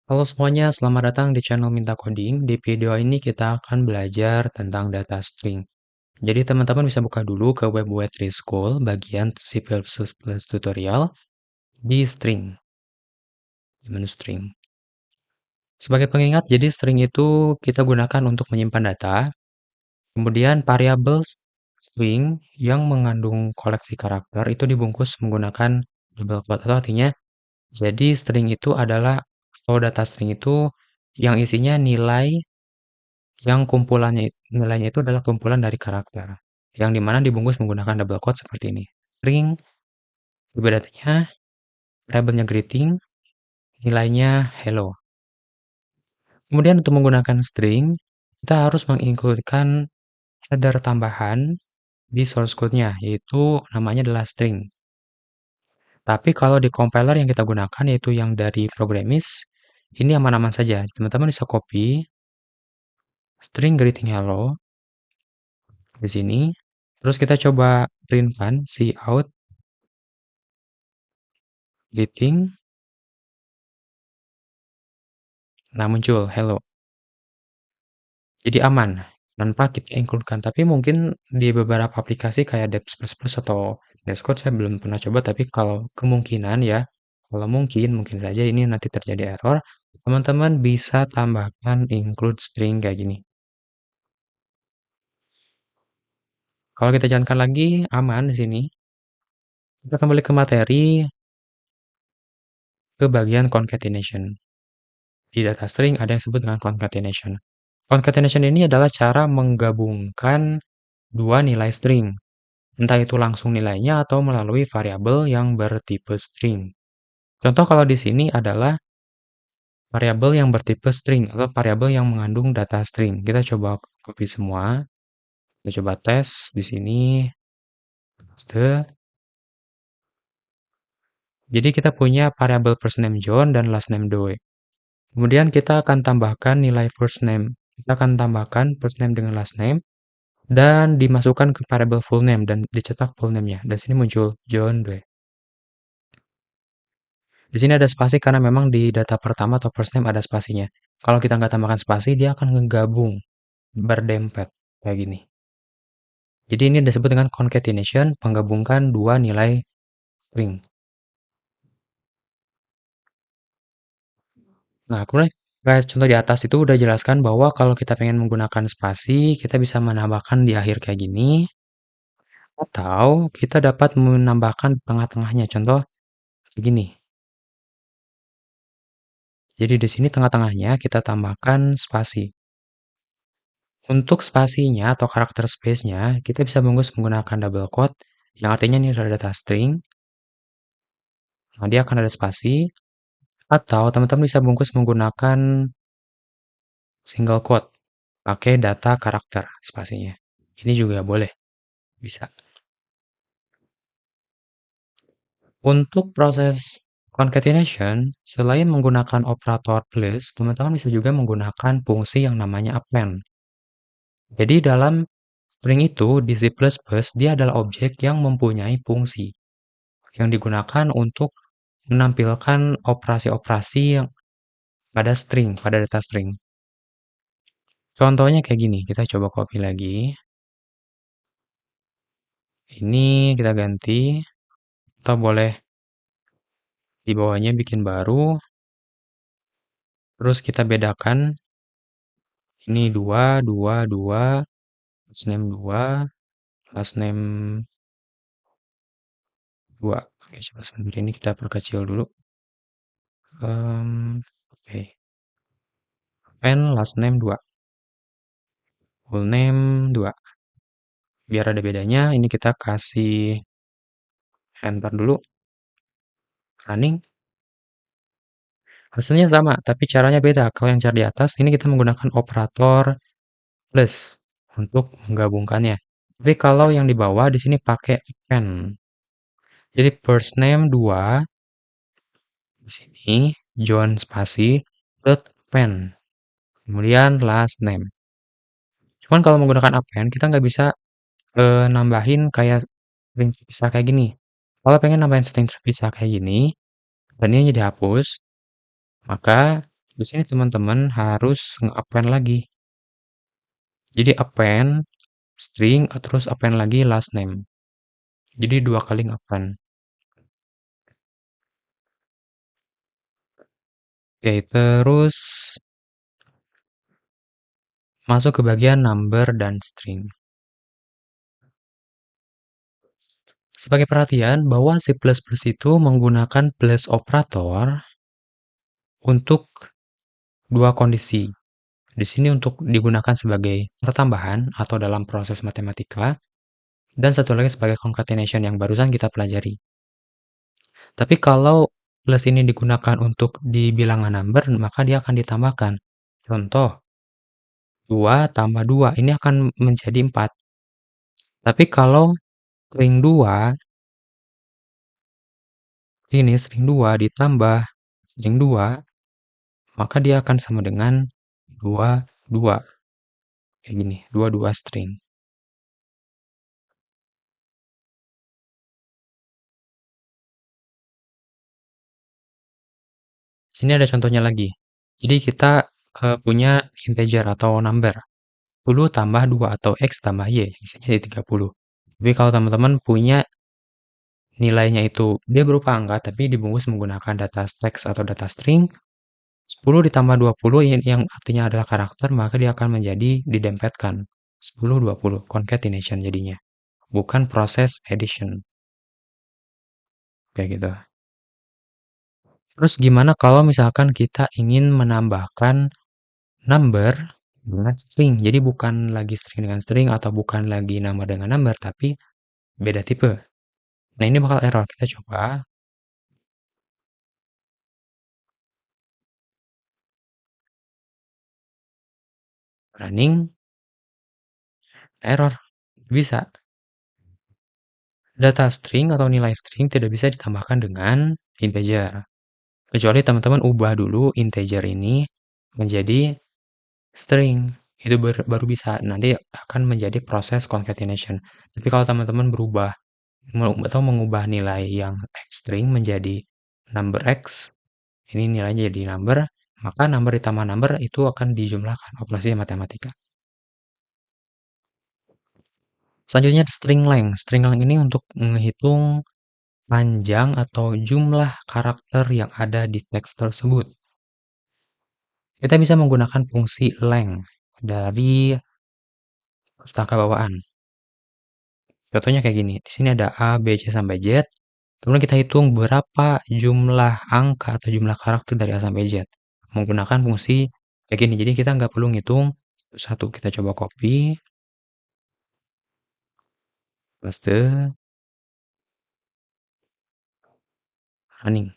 Halo semuanya, selamat datang di channel Minta Coding. Di video ini kita akan belajar tentang data string. Jadi teman-teman bisa buka dulu ke web Web3 School bagian C++ tutorial di string, di menu string. Sebagai pengingat, jadi string itu kita gunakan untuk menyimpan data. Kemudian variabel string yang mengandung koleksi karakter itu dibungkus menggunakan double quote atau artinya jadi string itu adalah atau data string itu yang isinya yang nilainya itu adalah kumpulan dari karakter, yang dimana dibungkus menggunakan double quote seperti ini. String, tipe datanya, variabelnya greeting, nilainya hello. Kemudian untuk menggunakan string, kita harus mengincludekan header tambahan di source code-nya, yaitu namanya adalah string. Tapi kalau di compiler yang kita gunakan, yaitu yang dari Programmis, ini aman-aman saja. Teman-teman bisa copy string greeting hello di sini. Terus kita coba printkan cout greeting. Nah, muncul hello. Jadi aman tanpa kita include-kan. Tapi mungkin di beberapa aplikasi kayak Dev++ atau Xcode saya belum pernah coba, tapi kalau kemungkinan ya, kalau mungkin saja ini nanti terjadi error, teman-teman bisa tambahkan include string kayak gini. Kalau kita jalankan lagi, aman di sini. Kita kembali ke materi, ke bagian concatenation. Di data string ada yang disebut dengan concatenation. Concatenation ini adalah cara menggabungkan dua nilai string, entah itu langsung nilainya atau melalui variabel yang bertipe string. Contoh kalau di sini adalah variabel yang bertipe string atau variabel yang mengandung data string. Kita coba copy semua. Kita coba tes di sini. Paste. Jadi kita punya variabel first name John dan last name Doe. Kemudian kita akan tambahkan nilai first name. Kita akan tambahkan first name dengan last name dan dimasukkan ke variabel full name dan dicetak full name-nya. Dan sini muncul John Doe. Di sini ada spasi karena memang di data pertama atau first name ada spasinya. Kalau kita nggak tambahkan spasi, dia akan ngegabung, berdempet, kayak gini. Jadi ini disebut dengan concatenation, menggabungkan dua nilai string. Nah, kemudian kayak contoh di atas itu udah jelaskan bahwa kalau kita pengen menggunakan spasi, kita bisa menambahkan di akhir kayak gini, atau kita dapat menambahkan di tengah-tengahnya. Contoh begini. Jadi di sini tengah-tengahnya kita tambahkan spasi. Untuk spasinya atau karakter space-nya, kita bisa bungkus menggunakan double quote, yang artinya ini adalah data string. Nah, dia akan ada spasi. Atau teman-teman bisa bungkus menggunakan single quote, pakai data karakter spasinya. Ini juga boleh, bisa. Untuk proses concatenation, selain menggunakan operator plus, teman-teman bisa juga menggunakan fungsi yang namanya append. Jadi dalam string itu di C++ dia adalah objek yang mempunyai fungsi yang digunakan untuk menampilkan operasi-operasi yang pada string, pada data string. Contohnya kayak gini, kita coba copy lagi. Ini kita ganti, atau boleh di bawahnya bikin baru. Terus kita bedakan, ini 2, 2, 2, last name 2, last name 2. Oke, coba sebentar ini kita perkecil dulu. Oke. Pen last name 2. Full name 2. Biar ada bedanya, ini kita kasih enter dulu. Running. Hasilnya sama, tapi caranya beda. Kalau yang cara di atas, ini kita menggunakan operator plus untuk menggabungkannya. Tapi kalau yang di bawah, di sini pakai append. Jadi first name 2, di sini John spasi, dot append. Kemudian last name. Cuman kalau menggunakan append, kita nggak bisa nambahin kayak string terpisah kayak gini. Kalau pengen nambahin string terpisah kayak gini, dan ini dihapus, maka Di sini teman-teman harus nge-append lagi. Jadi append string terus append lagi last name. Jadi 2 kali nge-append. Oke, terus masuk ke bagian number dan string. Sebagai perhatian bahwa C++ itu menggunakan plus operator untuk dua kondisi. Di sini untuk digunakan sebagai pertambahan atau dalam proses matematika, dan satu lagi sebagai concatenation yang barusan kita pelajari. Tapi kalau plus ini digunakan untuk di bilangan number, maka dia akan ditambahkan. Contoh, 2 tambah 2, ini akan menjadi 4. Tapi kalau string 2, ini string 2 ditambah string 2, maka dia akan sama dengan 2, 2. Kayak gini, 2, 2 string. Sini ada contohnya lagi. Jadi kita punya integer atau number. 10 tambah 2 atau X tambah Y, isinya jadi 30. Tapi kalau teman-teman punya nilainya itu, dia berupa angka, tapi dibungkus menggunakan data text atau data string, 10 ditambah 20 yang artinya adalah karakter, maka dia akan menjadi didempetkan. 10, 20, concatenation jadinya. Bukan proses addition. Kayak gitu. Terus gimana kalau misalkan kita ingin menambahkan number dengan string? Jadi bukan lagi string dengan string atau bukan lagi number dengan number, tapi beda tipe. Nah, ini bakal error. Kita coba running, error. Bisa. Data string atau nilai string tidak bisa ditambahkan dengan integer. Kecuali teman-teman ubah dulu integer ini menjadi string. Itu baru bisa. Nanti akan menjadi proses concatenation. Tapi kalau teman-teman berubah atau mengubah nilai yang X string menjadi number X, ini nilainya jadi number, maka number ditambah number itu akan dijumlahkan operasi matematika. Selanjutnya string length. String length ini untuk menghitung panjang atau jumlah karakter yang ada di teks tersebut. Kita bisa menggunakan fungsi length dari pustaka bawaan. Contohnya kayak gini. Di sini ada A, B, C sampai Z. Kemudian kita hitung berapa jumlah angka atau jumlah karakter dari A sampai Z. Menggunakan fungsi kayak gini. Jadi kita nggak perlu ngitung satu. Kita coba copy, paste, running.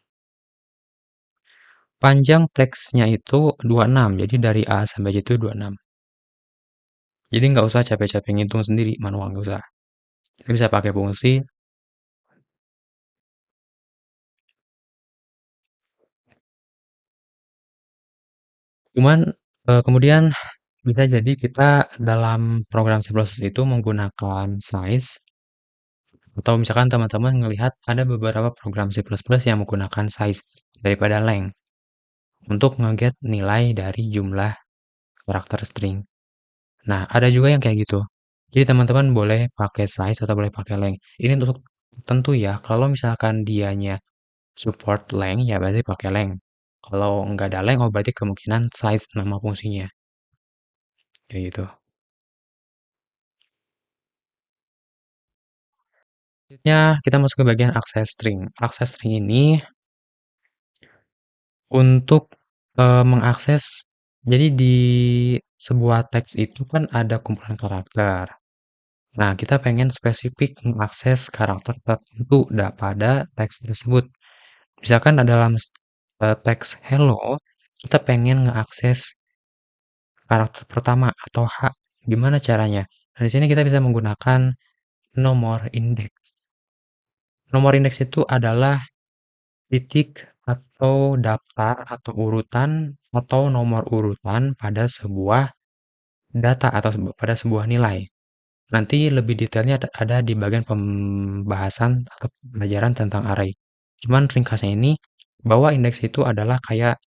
Panjang teksnya itu 26. Jadi dari A sampai Z itu 26. Jadi nggak usah capek-capek ngitung sendiri, manual nggak usah. Kita bisa pakai fungsi. Cuman kemudian bisa jadi kita dalam program C++ itu menggunakan size, atau misalkan teman-teman melihat ada beberapa program C++ yang menggunakan size daripada length untuk nge-get nilai dari jumlah karakter string. Nah, ada juga yang kayak gitu. Jadi teman-teman boleh pakai size atau boleh pakai length. Ini untuk tentu ya, kalau misalkan dianya support length, ya berarti pakai length. Kalau nggak ada length, oh berarti kemungkinan size nama fungsinya. Kayak gitu. Selanjutnya kita masuk ke bagian access string. Access string ini untuk mengakses, jadi di sebuah teks itu kan ada kumpulan karakter. Nah, kita pengen spesifik mengakses karakter tertentu pada teks tersebut. Misalkan dalam teks hello, kita pengen ngeakses karakter pertama atau H. Gimana caranya? Nah, di sini kita bisa menggunakan nomor indeks. Nomor indeks itu adalah titik atau daftar atau urutan atau nomor urutan pada sebuah data atau pada sebuah nilai. Nanti lebih detailnya ada di bagian pembahasan atau pelajaran tentang array. Cuman ringkasnya ini, bahwa indeks itu adalah kayak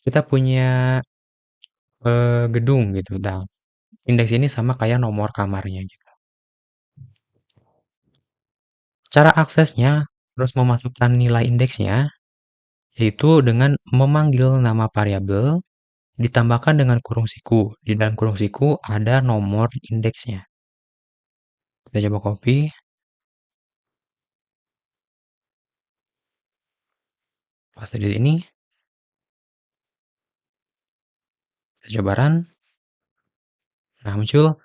kita punya gedung gitu. Nah, indeks ini sama kayak nomor kamarnya gitu. Cara aksesnya terus memasukkan nilai indeksnya yaitu dengan memanggil nama variabel ditambahkan dengan kurung siku. Di dalam kurung siku ada nomor indeksnya. Kita coba copy, paste di sini, kita coba run. Nah, muncul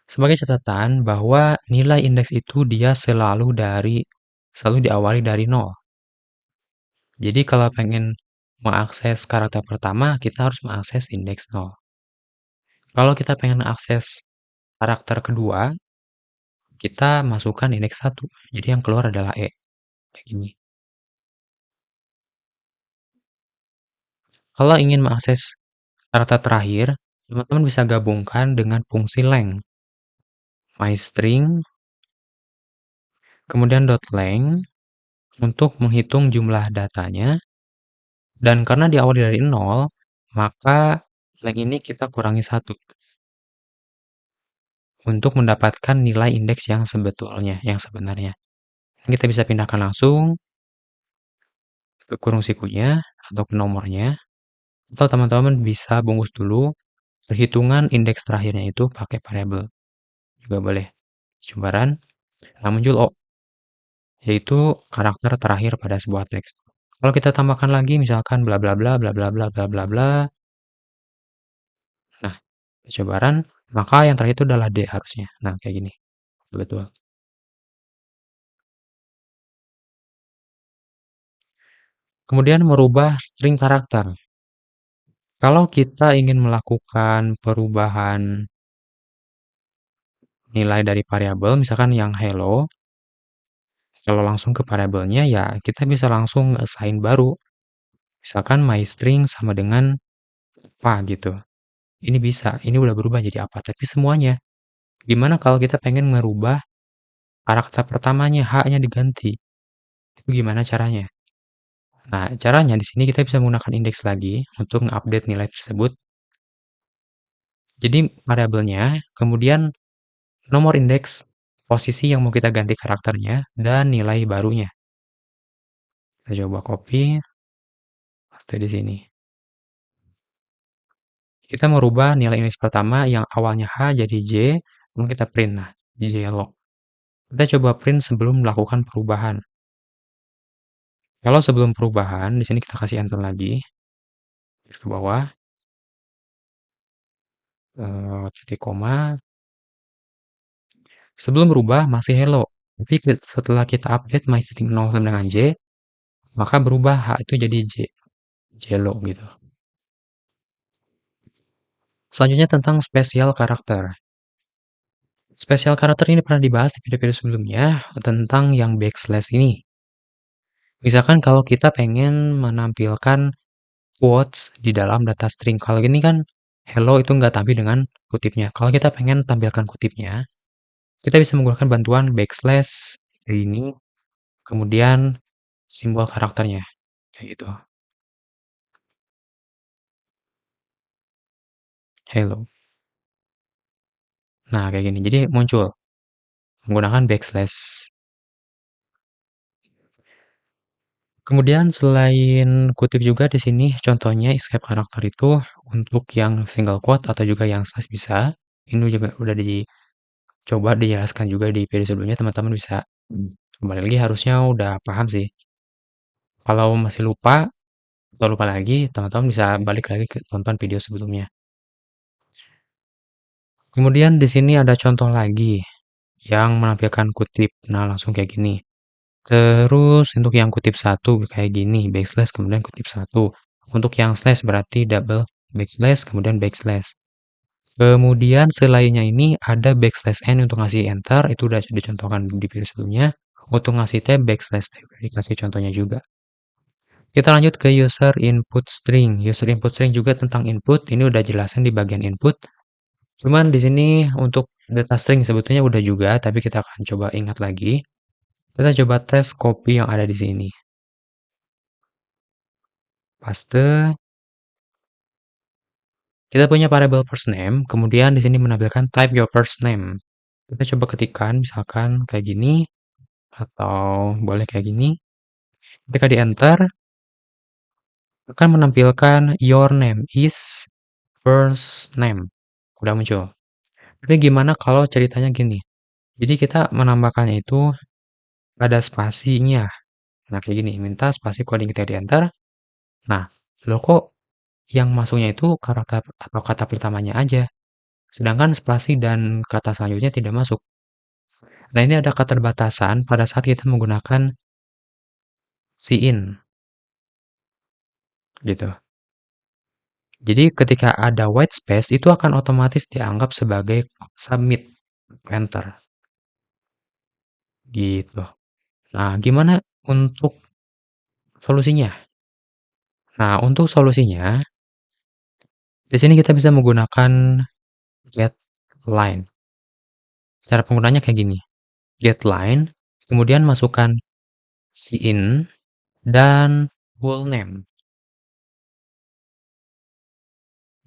sebagai catatan bahwa nilai indeks itu dia selalu diawali dari nol. Jadi kalau pengen mengakses karakter pertama, kita harus mengakses indeks nol. Kalau kita pengen mengakses karakter kedua, kita masukkan indeks 1. Jadi yang keluar adalah E. Kayak gini. Kalau ingin mengakses karakter terakhir, teman-teman bisa gabungkan dengan fungsi length. MyString, kemudian .length untuk menghitung jumlah datanya. Dan karena diawali dari 0, maka length ini kita kurangi 1 untuk mendapatkan nilai indeks yang sebetulnya, yang sebenarnya. Kita bisa pindahkan langsung ke kurung sikunya atau ke nomornya, atau teman-teman bisa bungkus dulu perhitungan indeks terakhirnya itu pakai variabel. Juga boleh. Coba run. Nah, muncul O, yaitu karakter terakhir pada sebuah teks. Kalau kita tambahkan lagi misalkan bla bla bla bla bla bla bla bla bla. Nah, coba run, maka yang terakhir itu adalah D harusnya. Nah, kayak gini. Betul. Kemudian merubah string karakter. Kalau kita ingin melakukan perubahan nilai dari variabel, misalkan yang hello, kalau langsung ke variabelnya ya kita bisa langsung assign baru. Misalkan myString sama dengan apa gitu. Ini bisa, ini udah berubah jadi apa. Tapi semuanya, gimana kalau kita pengen merubah karakter pertamanya, H-nya diganti? Itu gimana caranya? Nah, caranya di sini kita bisa menggunakan indeks lagi untuk mengupdate nilai tersebut. Jadi variabelnya, kemudian nomor indeks, posisi yang mau kita ganti karakternya, dan nilai barunya. Kita coba copy, paste di sini. Kita merubah nilai indeks pertama yang awalnya H jadi J, kemudian kita print. Nah, jadi yellow. Kita coba print sebelum melakukan perubahan. Kalau sebelum perubahan, di sini kita kasih enter lagi, ke bawah, titik koma. Sebelum berubah masih hello, tapi setelah kita update myString 0 sama dengan J, maka berubah H itu jadi J, Jello gitu. Selanjutnya tentang spesial karakter. Spesial karakter ini pernah dibahas di video-video sebelumnya tentang yang backslash ini. Misalkan kalau kita pengen menampilkan quotes di dalam data string. Kalau gini kan hello itu nggak tampil dengan kutipnya. Kalau kita pengen tampilkan kutipnya, kita bisa menggunakan bantuan backslash ini, kemudian simbol karakternya. Kayak gitu. Hello. Nah, kayak gini. Jadi muncul menggunakan backslash. Kemudian selain kutip juga di sini contohnya escape karakter itu untuk yang single quote atau juga yang slash bisa. Ini juga udah dicoba dijelaskan juga di video sebelumnya, teman-teman bisa kembali lagi harusnya udah paham sih. Kalau masih lupa atau lupa lagi, teman-teman bisa balik lagi ke tonton video sebelumnya. Kemudian di sini ada contoh lagi yang menampilkan kutip. Nah, langsung kayak gini. Terus untuk yang kutip satu kayak gini, backslash kemudian kutip satu. Untuk yang slash berarti double backslash kemudian backslash. Kemudian selainnya ini ada backslash n untuk ngasih enter, itu udah dicontohkan di video sebelumnya. Untuk ngasih tab backslash tab, dikasih contohnya juga. Kita lanjut ke user input string. User input string juga tentang input, ini udah jelasin di bagian input. Cuman di sini untuk data string sebetulnya udah juga, tapi kita akan coba ingat lagi. Kita coba tes copy yang ada di sini. paste. Kita punya variable first name, kemudian di sini menampilkan type your first name. Kita coba ketikkan misalkan kayak gini, atau boleh kayak gini. Ketika di enter, akan menampilkan your name is first name. Udah muncul. Tapi gimana kalau ceritanya gini? Jadi kita menambahkannya itu ada spasinya. Nah, kayak gini, minta spasi coding kita di enter. Nah, loh kok yang masuknya itu kata atau kata pertamanya aja, sedangkan spasi dan kata selanjutnya tidak masuk. Nah, ini ada keterbatasan pada saat kita menggunakan in, gitu. Jadi ketika ada white space itu akan otomatis dianggap sebagai submit, enter, gitu. Nah, gimana untuk solusinya? Nah, untuk solusinya, di sini kita bisa menggunakan get line. Cara penggunanya kayak gini. Get line, kemudian masukkan in dan full name.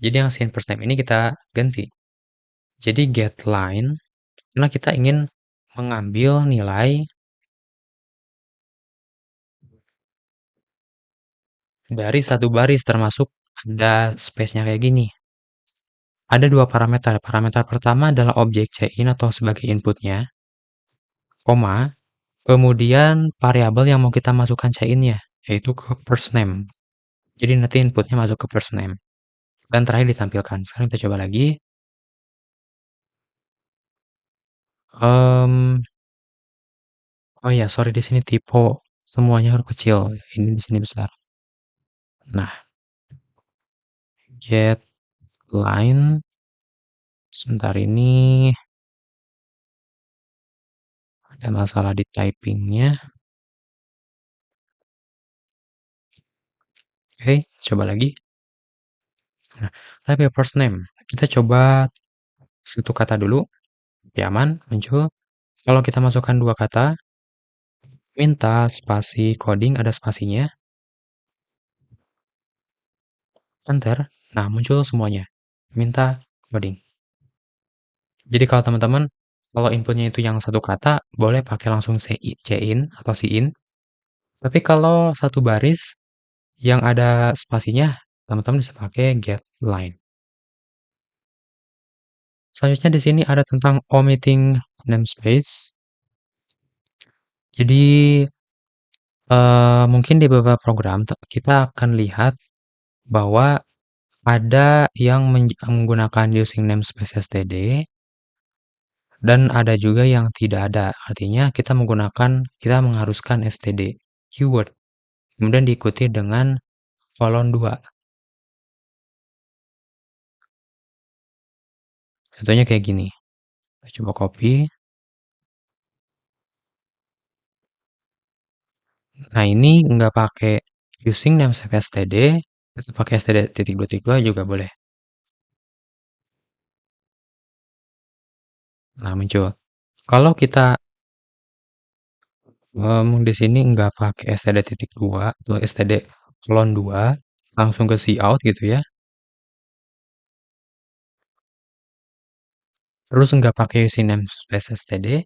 Jadi yang sin first name ini kita ganti. Jadi get line, karena kita ingin mengambil nilai dari satu baris termasuk ada space-nya kayak gini. Ada dua parameter. Parameter pertama adalah objek in atau sebagai inputnya, koma, kemudian variabel yang mau kita masukkan in-nya, yaitu ke first name. Jadi nanti inputnya masuk ke first name. Dan terakhir ditampilkan. Sekarang kita coba lagi. Um, oh ya, sorry di sini typo semuanya huruf kecil. Ini di sini besar. Nah, get line sebentar ini ada masalah di typingnya. Oke, coba lagi. Nah, type your first name. Kita coba satu kata dulu. Oke, aman, muncul. Kalau kita masukkan dua kata, minta spasi coding, ada spasinya. Enter. Nah, muncul semuanya. Minta coding. Jadi kalau teman-teman, kalau inputnya itu yang satu kata, boleh pakai langsung cin atau in. Tapi kalau satu baris yang ada spasinya, teman-teman bisa pakai get line. Selanjutnya di sini ada tentang omitting namespace. Jadi mungkin di beberapa program kita akan lihat bahwa ada yang menggunakan using namespace std dan ada juga yang tidak ada. Artinya kita mengharuskan std keyword. Kemudian diikuti dengan kolon 2. Contohnya kayak gini. Kita coba copy. Nah, ini nggak pakai using namespace std, pakai std titik 2 juga boleh. Nah, muncul. Kalau kita di sini nggak pakai std titik 2 atau std kolon 2, langsung ke cout gitu ya. Terus nggak pakai using namespace std.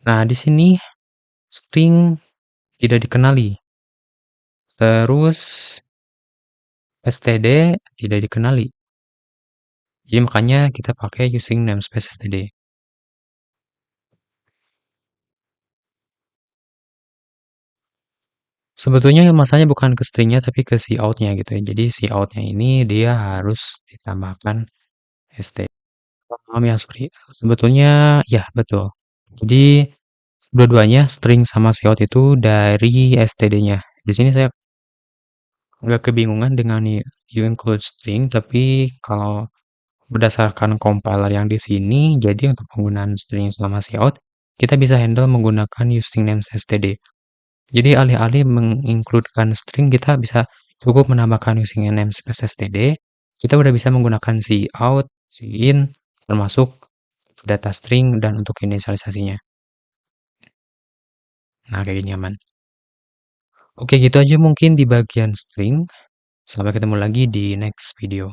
Nah, di sini string tidak dikenali. Terus std tidak dikenali. Jadi makanya kita pakai using namespace std. Sebetulnya masalahnya bukan ke stringnya tapi ke cout-nya gitu ya. Jadi cout-nya ini dia harus ditambahkan st. Paham ya, sorry. Sebetulnya ya betul. Jadi dua-duanya string sama cout itu dari std-nya. Di sini saya nggak kebingungan dengan you include string, tapi kalau berdasarkan compiler yang di sini, jadi untuk penggunaan string sama cout, kita bisa handle menggunakan using names std. Jadi alih-alih mengincludekan string, kita bisa cukup menambahkan using namespace std. Kita udah bisa menggunakan cout, in, termasuk data string dan untuk inisialisasinya. Nah, kayak gini aman. Oke, gitu aja mungkin di bagian string. Sampai ketemu lagi di next video.